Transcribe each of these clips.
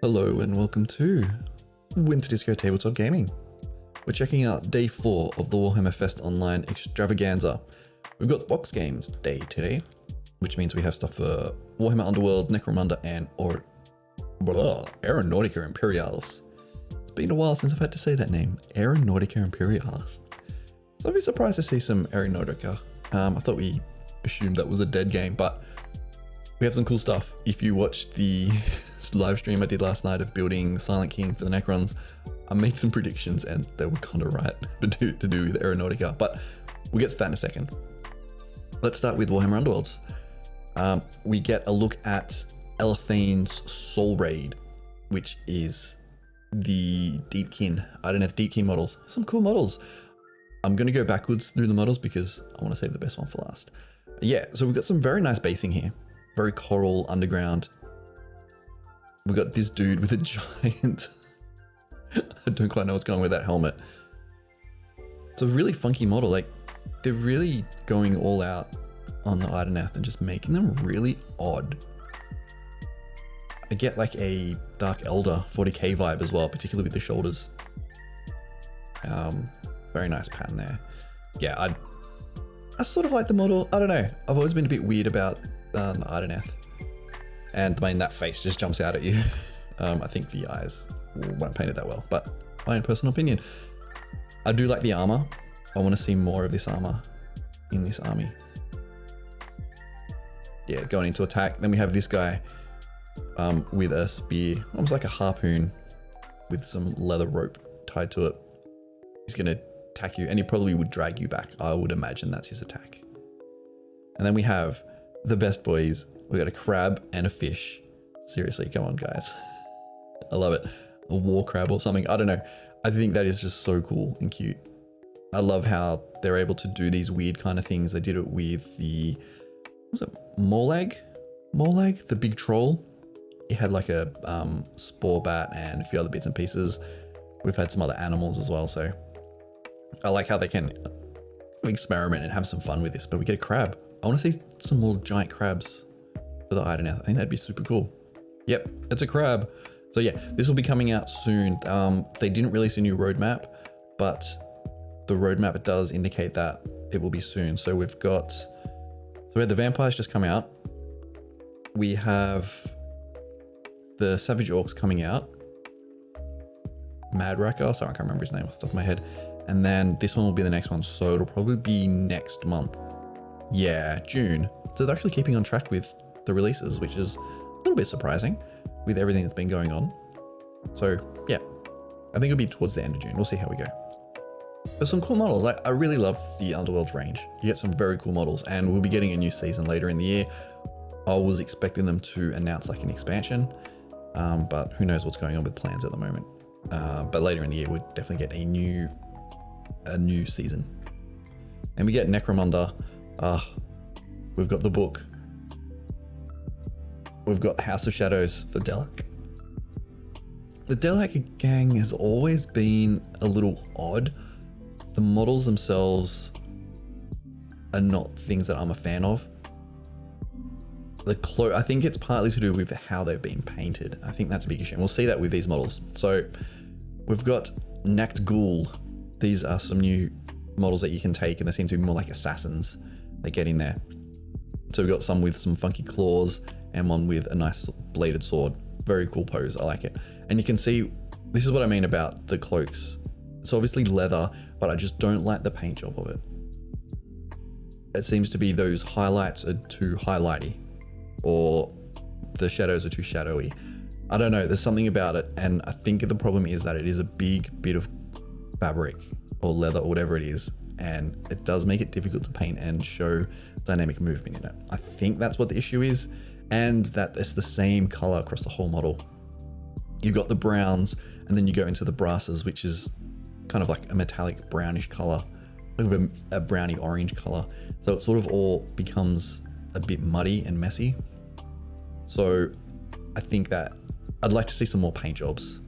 Hello and welcome to Winter Disco Tabletop Gaming. We're checking out day 4 of the Warhammer Fest Online Extravaganza. We've got box games day today, which means we have stuff for Warhammer Underworlds, Necromunda, and Aeronautica Imperialis. It's been a while since I've had to say that name, Aeronautica Imperialis. So I'd be surprised to see some Aeronautica. I thought we assumed that was a dead game, but we have some cool stuff. If you watched the live stream I did last night of building Silent King for the Necrons, I made some predictions and they were kind of right to do with Aeronautica, but we'll get to that in a second. Let's start with Warhammer Underworlds. We get a look at Elephane's Soul Raid, which is the Deepkin, Idoneth Deepkin models. Some cool models. I'm going to go backwards through the models because I want to save the best one for last. Yeah, so we've got some very nice basing here. Very coral underground. We've got this dude with a giant, I don't quite know what's going on with that helmet. It's a really funky model. Like, they're really going all out on the Idoneth and just making them really odd. I get like a Dark Elder 40k vibe as well, particularly with the shoulders. Very nice pattern there. Yeah, I sort of like the model. I don't know. I've always been a bit weird about Idoneth. And I mean, that face just jumps out at you. I think the eyes weren't painted that well, but my own personal opinion. I do like the armor. I want to see more of this armor in this army. Yeah, going into attack. Then we have this guy with a spear, almost like a harpoon with some leather rope tied to it. He's going to attack you and he probably would drag you back. I would imagine that's his attack. And then we have the best boys. We got a crab and a fish. Seriously, come on, guys. I love it. A war crab or something. I don't know. I think that is just so cool and cute. I love how they're able to do these weird kind of things. They did it with the, what was it, Morlag? Morlag, the big troll. It had like a spore bat and a few other bits and pieces. We've had some other animals as well. So I like how they can experiment and have some fun with this. But we get a crab. I want to see some more giant crabs for the Idoneth. I think that'd be super cool. Yep, it's a crab. So yeah, this will be coming out soon. They didn't release a new roadmap, but the roadmap does indicate that it will be soon. So we had the vampires just come out. We have the Savage Orcs coming out. Mad Racker, sorry, I can't remember his name off the top of my head. And then this one will be the next one. So it'll probably be next month. Yeah, June. So they're actually keeping on track with the releases, which is a little bit surprising with everything that's been going on. So yeah, I think it'll be towards the end of June. We'll see how we go. There's some cool models. I really love the Underworld range. You get some very cool models and we'll be getting a new season later in the year. I was expecting them to announce like an expansion, but who knows what's going on with plans at the moment. But later in the year, we'll definitely get a new season. And we get Necromunda. We've got the book. We've got House of Shadows for Delaque. The Delaque gang has always been a little odd. The models themselves are not things that I'm a fan of. I think it's partly to do with how they've been painted. I think that's a big issue. And we'll see that with these models. So we've got Ghoul. These are some new models that you can take and they seem to be more like assassins. They get in there. So we've got some with some funky claws and one with a nice bladed sword. Very cool pose. I like it. And you can see, this is what I mean about the cloaks. It's obviously leather, but I just don't like the paint job of it. It seems to be those highlights are too highlighty or the shadows are too shadowy. I don't know. There's something about it. And I think the problem is that it is a big bit of fabric or leather or whatever it is. And it does make it difficult to paint and show dynamic movement in it. I think that's what the issue is, and that it's the same color across the whole model. You've got the browns, and then you go into the brasses, which is kind of like a metallic brownish color, like a browny orange color. So it sort of all becomes a bit muddy and messy. So I think that I'd like to see some more paint jobs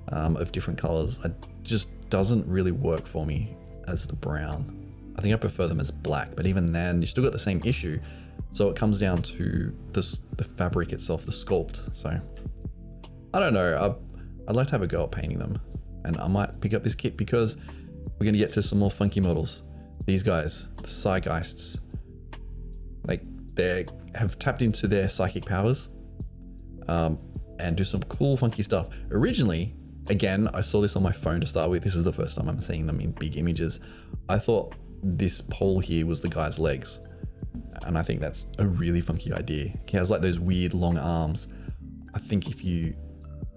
of different colors. It just doesn't really work for me as the brown. I think I prefer them as black, but even then you still got the same issue. So it comes down to the fabric itself, the sculpt. So I don't know. I'd like to have a go at painting them, and I might pick up this kit because we're going to get to some more funky models. These guys, the Psygeists, like they have tapped into their psychic powers and do some cool funky stuff. Originally, again, I saw this on my phone to start with. This is the first time I'm seeing them in big images. I thought this pole here was the guy's legs, and I think that's a really funky idea. He has like those weird long arms. I think if you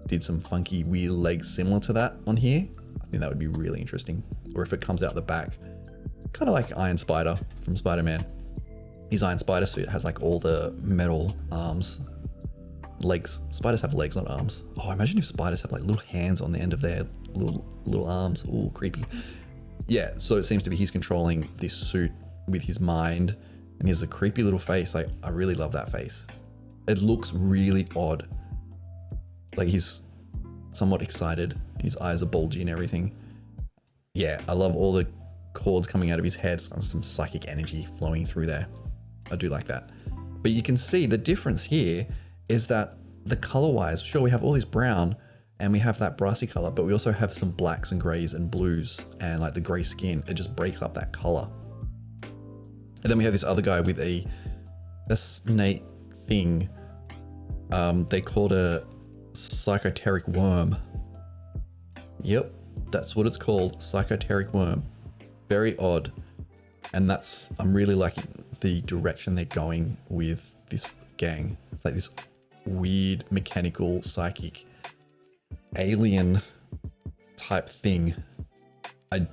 did some funky weird legs similar to that on here, I think that would be really interesting. Or if it comes out the back, kind of like Iron Spider from Spider-Man. His Iron Spider suit has like all the metal arms, legs. Spiders have legs, not arms. Oh, imagine if spiders have like little hands on the end of their little arms. Ooh, creepy. Yeah, so it seems to be he's controlling this suit with his mind, and he has a creepy little face. Like, I really love that face. It looks really odd. Like he's somewhat excited. His eyes are bulgy and everything. Yeah, I love all the cords coming out of his head. Some psychic energy flowing through there. I do like that. But you can see the difference here is that the color-wise, sure, we have all this brown and we have that brassy color, but we also have some blacks and grays and blues and like the gray skin. It just breaks up that color. And then we have this other guy with a snake thing. They called a Psychoterric Worm. Yep, that's what it's called, Psychoterric Worm. Very odd. And I'm really liking the direction they're going with this gang. It's like this weird mechanical psychic alien type thing.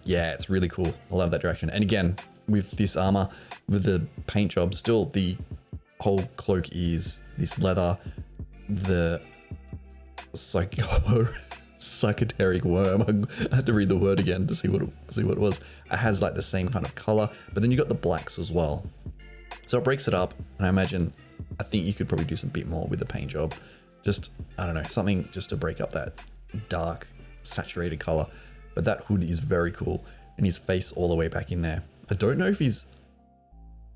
Yeah, it's really cool. I love that direction. And again, with this armor, with the paint job, still the whole cloak is this leather. The Psychoterric Worm. I had to read the word again to see what it was. It has like the same kind of color, but then you got the blacks as well. So it breaks it up, and I think you could probably do some bit more with the paint job. Just, I don't know, something just to break up that dark, saturated color. But that hood is very cool, and his face all the way back in there. I don't know if his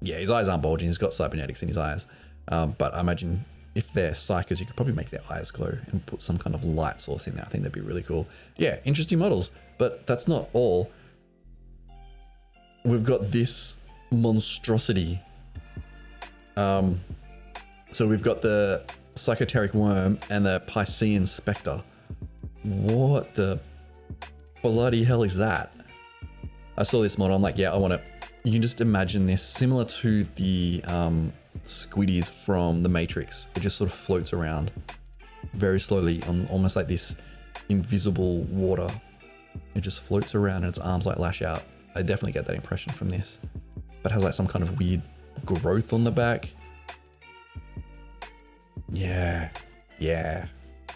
eyes aren't bulging. He's got cybernetics in his eyes, but I imagine if they're psychos, you could probably make their eyes glow and put some kind of light source in there. I think that'd be really cool. Yeah, interesting models, but that's not all. We've got this monstrosity. So we've got the Psychoterric Worm and the Piscean Spectre. What the bloody hell is that? I saw this model, I'm like, yeah, I want it. You can just imagine this similar to the squiddies from the Matrix. It just sort of floats around very slowly on almost like this invisible water. It just floats around and its arms like lash out. I definitely get that impression from this, but it has like some kind of weird growth on the back. Yeah.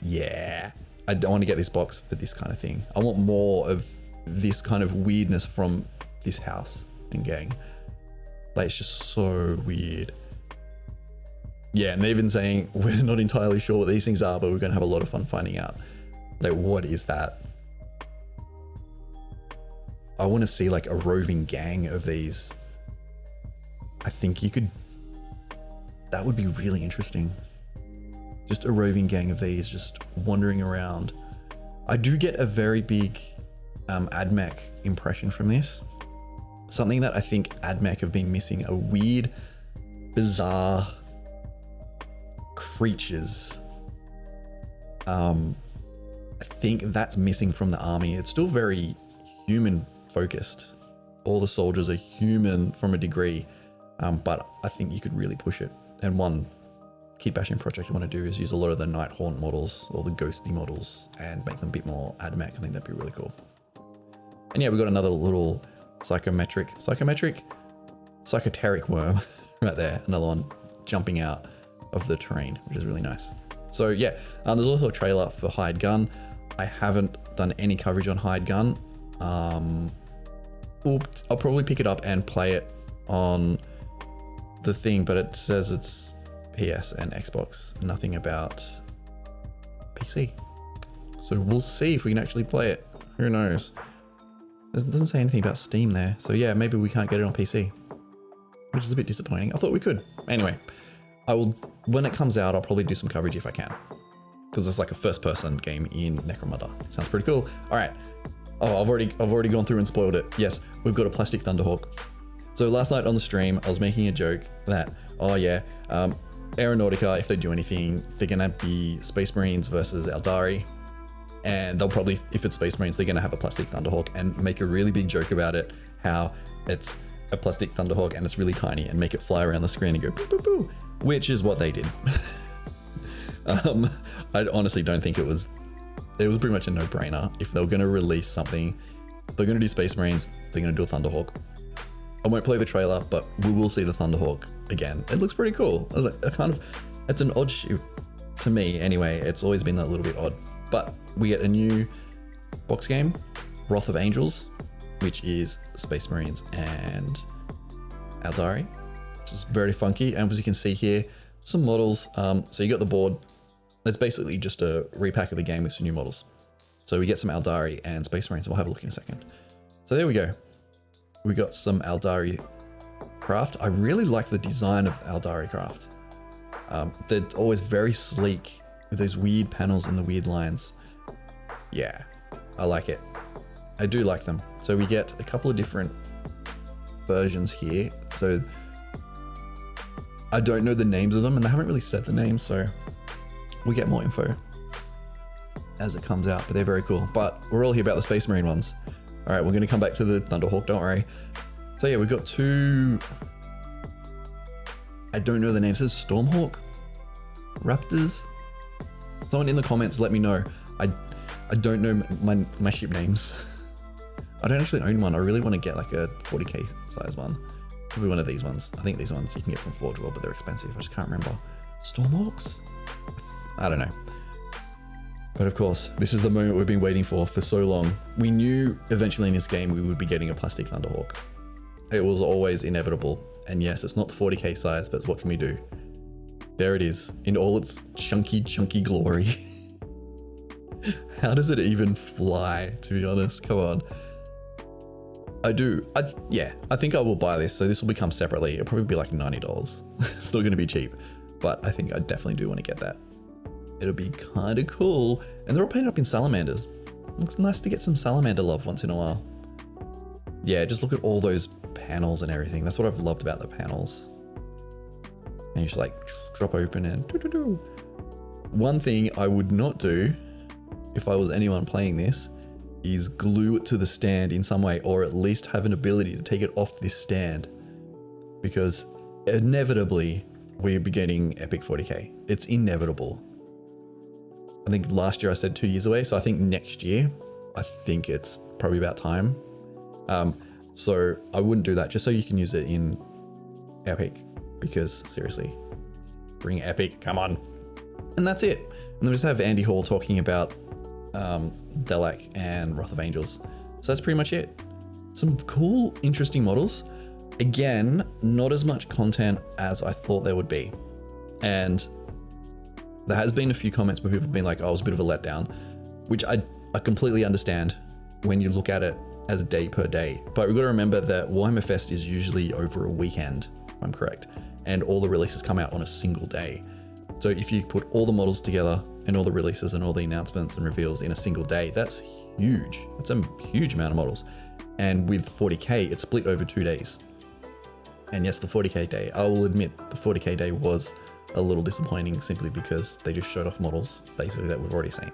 I don't want to get this box for this kind of thing. I want more of this kind of weirdness from this house and gang. Like, it's just so weird. Yeah, and they've been saying, we're not entirely sure what these things are, but we're going to have a lot of fun finding out. Like, what is that? I want to see like a roving gang of these. I think you could, that would be really interesting. Just a roving gang of these just wandering around. I do get a very big AdMech impression from this. Something that I think AdMech have been missing are weird, bizarre creatures. I think that's missing from the army. It's still very human focused. All the soldiers are human from a degree, but I think you could really push it. And one keep bashing project you want to do is use a lot of the Night Haunt models or the ghosty models and make them a bit more AdMech. I think that'd be really cool. And yeah, we got another little Psychoterric Worm right there. Another one jumping out of the terrain, which is really nice. So yeah, there's also a trailer for Hired Gun. I haven't done any coverage on Hired Gun. I'll probably pick it up and play it on the thing, but it says it's PS and Xbox, nothing about PC. So we'll see if we can actually play it. Who knows? It doesn't say anything about Steam there. So yeah, maybe we can't get it on PC, which is a bit disappointing. I thought we could. Anyway, when it comes out, I'll probably do some coverage if I can, because because it's like a first-person game in Necromunda. Sounds pretty cool. All right. Oh, I've already gone through and spoiled it. Yes, we've got a plastic Thunderhawk. So last night on the stream, I was making a joke that, oh yeah, Aeronautica, if they do anything, they're gonna be Space Marines versus Eldari. And they'll probably, if it's Space Marines, they're gonna have a plastic Thunderhawk and make a really big joke about it, how it's a plastic Thunderhawk and it's really tiny, and make it fly around the screen and go boo boo boo, which is what they did. I honestly don't think it was pretty much a no-brainer. If they were gonna release something, they're gonna do Space Marines, they're gonna do a Thunderhawk. I won't play the trailer, but we will see the Thunderhawk again. It looks pretty cool. It's an odd shoot to me anyway. It's always been a little bit odd, but we get a new box game, Wrath of Angels, which is Space Marines and Eldari, which is very funky. And as you can see here, some models. So you got the board. It's basically just a repack of the game with some new models. So we get some Eldari and Space Marines. We'll have a look in a second. So there we go. We got some Eldari craft. I really like the design of Eldari craft. They're always very sleek with those weird panels and the weird lines. Yeah, I like it. I do like them. So we get a couple of different versions here. So I don't know the names of them, and they haven't really said the names, so we get more info as it comes out, but they're very cool. But we're all here about the Space Marine ones. All right, we're going to come back to the Thunderhawk, don't worry. So yeah, we've got two, I don't know the names. It says Stormhawk? Raptors? Someone in the comments, let me know. I don't know my ship names. I don't actually own one. I really want to get like a 40k size one. Probably one of these ones. I think these ones you can get from Forge World, but they're expensive. I just can't remember. Stormhawks? I don't know. But of course, this is the moment we've been waiting for so long. We knew eventually in this game we would be getting a plastic Thunderhawk. It was always inevitable. And yes, it's not the 40k size, but what can we do? There it is, in all its chunky glory. How does it even fly, to be honest? Come on. I think I will buy this. So this will become separately. It'll probably be like $90. Still gonna be cheap, but I think I definitely do want to get that. It'll be kind of cool. And they're all painted up in salamanders. Looks nice to get some salamander love once in a while. Yeah, just look at all those panels and everything. That's what I've loved about the panels. And you just like drop open and doo-doo-doo. One thing I would not do if I was anyone playing this is glue it to the stand in some way, or at least have an ability to take it off this stand, because inevitably we'll be getting epic 40k. It's inevitable. I think last year I said 2 years away, so I think next year, I think it's probably about time. So I wouldn't do that, just so you can use it in epic, because seriously, bring epic, come on. And that's it. And then we just have Andy Hall talking about Delaque and Wrath of Angels. So that's pretty much it. Some cool, interesting models. Again, not as much content as I thought there would be. And there has been a few comments where people have been like, oh, it was a bit of a letdown, which I completely understand when you look at it as day per day. But we've got to remember that Warhammer Fest is usually over a weekend, if I'm correct, and all the releases come out on a single day. So if you put all the models together and all the releases and all the announcements and reveals in a single day, that's huge. That's a huge amount of models. And with 40k, it's split over 2 days. And yes, the 40k day, I will admit the 40k day was a little disappointing, simply because they just showed off models basically that we've already seen.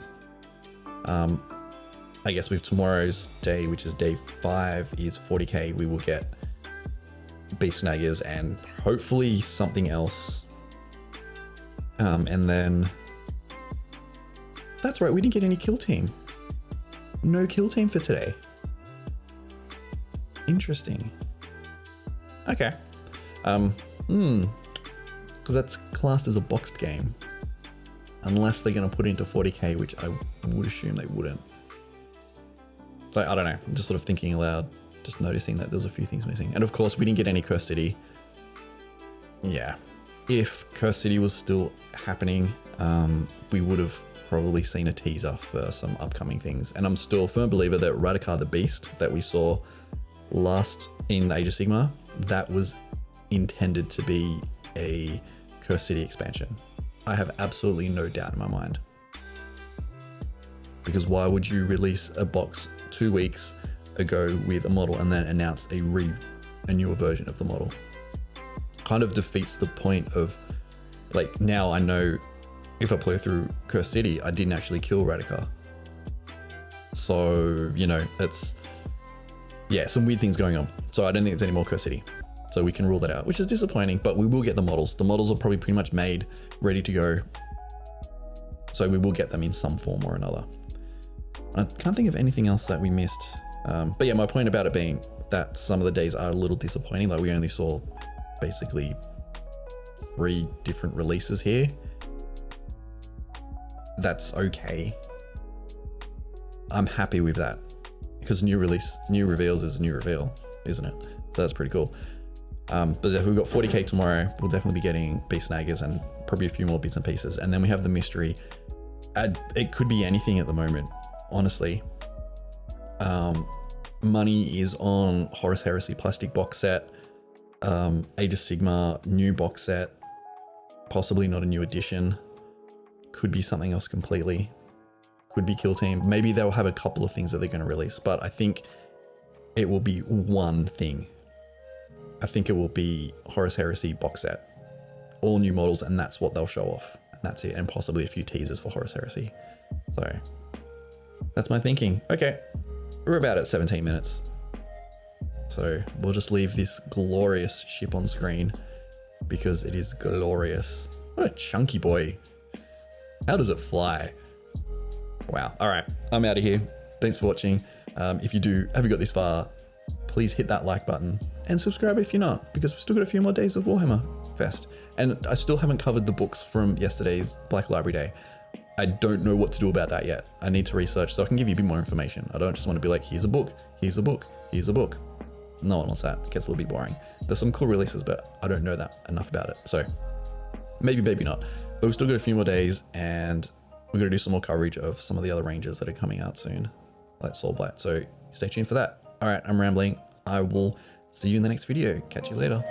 I guess with tomorrow's day, which is day 5, is 40k, we will get Beast Snaggers and hopefully something else. And then that's right, we didn't get any kill team. No kill team for today. Interesting. Okay. Because that's classed as a boxed game. Unless they're going to put it into 40k, which I would assume they wouldn't. So I don't know, I'm just sort of thinking aloud, just noticing that there's a few things missing. And of course, we didn't get any Curse City. Yeah. If Curse City was still happening, we would have probably seen a teaser for some upcoming things. And I'm still a firm believer that Radikar the Beast that we saw last in Age of Sigmar, that was intended to be a Curse City expansion. I have absolutely no doubt in my mind. Because why would you release a box 2 weeks ago with a model and then announce a newer version of the model? Kind of defeats the point of, like, now I know if I play through Cursed City, I didn't actually kill Radika. So, you know, it's, yeah, some weird things going on. So I don't think it's any more Cursed City. So we can rule that out, which is disappointing, but we will get the models. The models are probably pretty much made, ready to go. So we will get them in some form or another. I can't think of anything else that we missed. But yeah, my point about it being that some of the days are a little disappointing. Like we only saw basically 3 different releases here. That's okay. I'm happy with that because new reveals is a new reveal, isn't it? So that's pretty cool. But yeah, we've got 40k tomorrow. We'll definitely be getting Beast Snaggers and probably a few more bits and pieces. And then we have the mystery. It could be anything at the moment, honestly. Money is on Horus Heresy plastic box set, Age of Sigma new box set, possibly not a new edition. Could be something else completely. Could be Kill Team. Maybe they'll have a couple of things that they're going to release, but I think it will be one thing. I think it will be Horus Heresy box set, all new models, and that's what they'll show off. And that's it, and possibly a few teasers for Horus Heresy. So that's my thinking. Okay, we're about at 17 minutes. So we'll just leave this glorious ship on screen because it is glorious. What a chunky boy. How does it fly? Wow. All right, I'm out of here. Thanks for watching. If you have got this far, please hit that like button and subscribe if you're not, because we've still got a few more days of Warhammer Fest. And I still haven't covered the books from yesterday's Black Library Day. I don't know what to do about that yet. I need to research so I can give you a bit more information. I don't just want to be like, here's a book, here's a book, here's a book. No one wants that. It gets a little bit boring. There's some cool releases, but I don't know that enough about it. So maybe not. But we've still got a few more days, and we're going to do some more coverage of some of the other ranges that are coming out soon, like Soulblight. So stay tuned for that. All right, I'm rambling. I will see you in the next video. Catch you later.